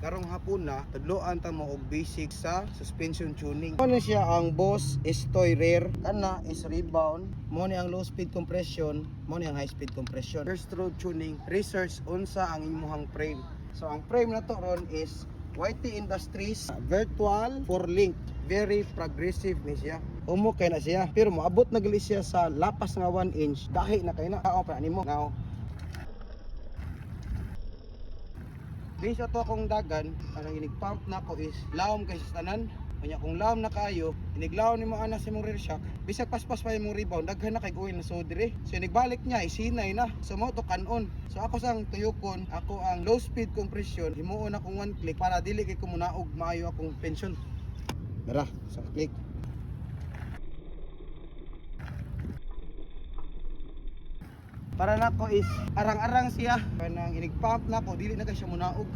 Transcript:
karong hapon na tudloan ta mo og basic sa suspension tuning. Ano siya ang Boss Estoy Rear, kana is rebound, mo ni ang low speed compression, mo ni ang high speed compression. First road tuning, research unsa ang imuhang frame. So ang frame na to ron is YT Industries Virtual 4-link. Very progressive ni siya. Umukay na siya, pero moabot na gali siya sa lapas nga 1 inch. Dahi na kay na. Pa nimo. Now, based ato akong dagan, ang inig-pump na ko is lawom kay sa tanan. Kanya kung lawom na kayo, iniglaw ni mo ana sa imong rear shock, bisag paspas pa imong rebound, daghan na kay oil na so dire. So nigbalik niya, isinay na. So mo to kanon. So ako sang tuyokon, ako ang low speed compression, himuon akong 1 click para dili kay kumunaog maayo akong tension. Dara, sa click. Para nako is arang-arang siya. Kanang inig-pump na ko, dili na kay siya munaog.